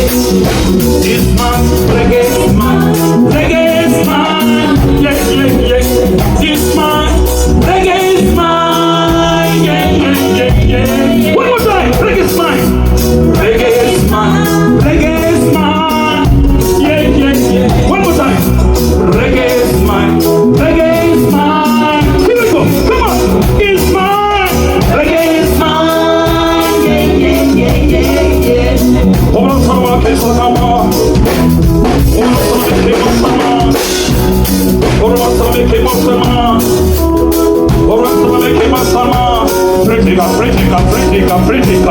This man, reggae is mine, yeah, yeah, yeah. This man, reggae is mine, yeah, yeah, yeah, yeah. One more time, reggae is mine, reggae is mine, reggae is mine, yeah, yeah, yeah. One more time, reggae is mine, reggae is mine. Here we go, come on, it's mine, reggae is mine, yeah, yeah, yeah, yeah, yeah. Hold on, someone, please, someone. Fritica,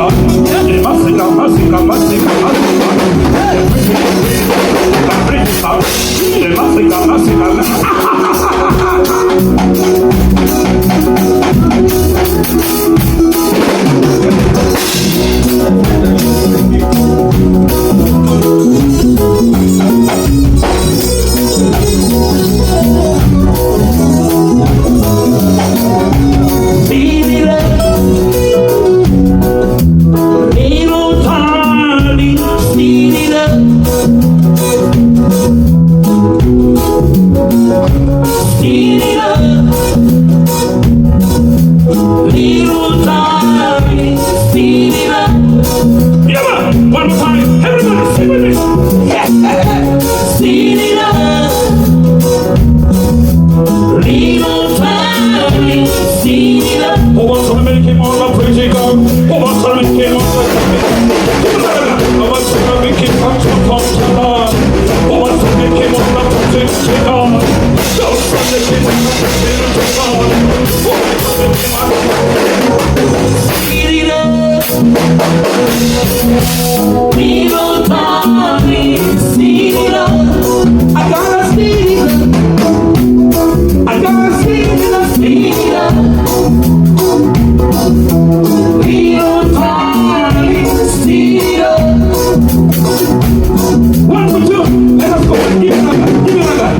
one more time, everybody sing with me. Speed it up, little time, speed it up. Oh, what's the make him on the crazy gun? Oh, what's the make him on the oh, what's the make him on the top to love? Oh, what's the make him on the crazy gun? Don't send the kid on the crazy gun. Oh, what's the make him on the speed it up. Little Tommy, speed it up. I gotta speed it up. I gotta speed it up, speed it up. Little Tommy, speed it up. 1, 2, 2, let us go. Give me another, give me another.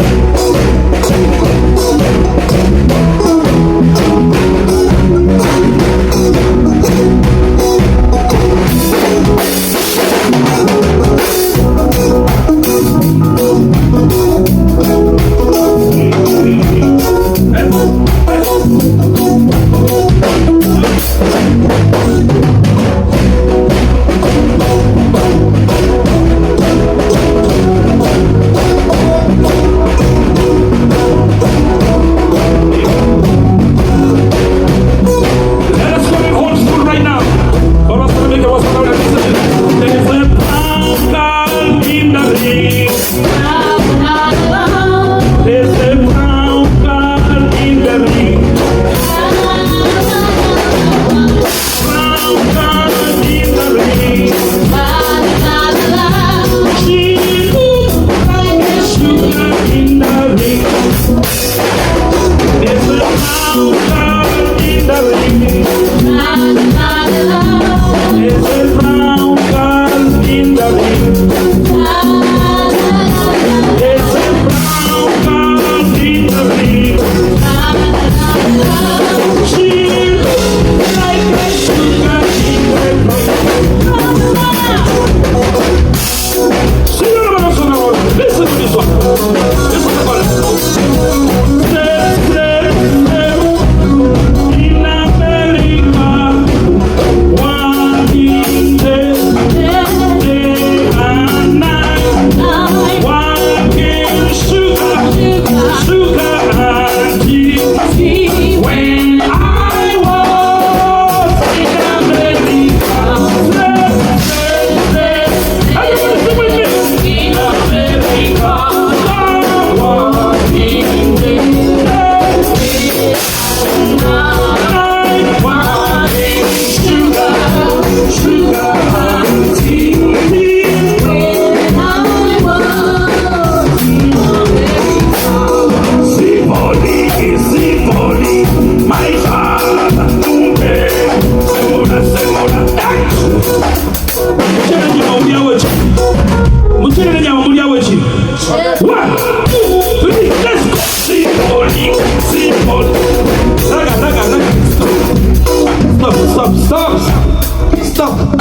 Stop.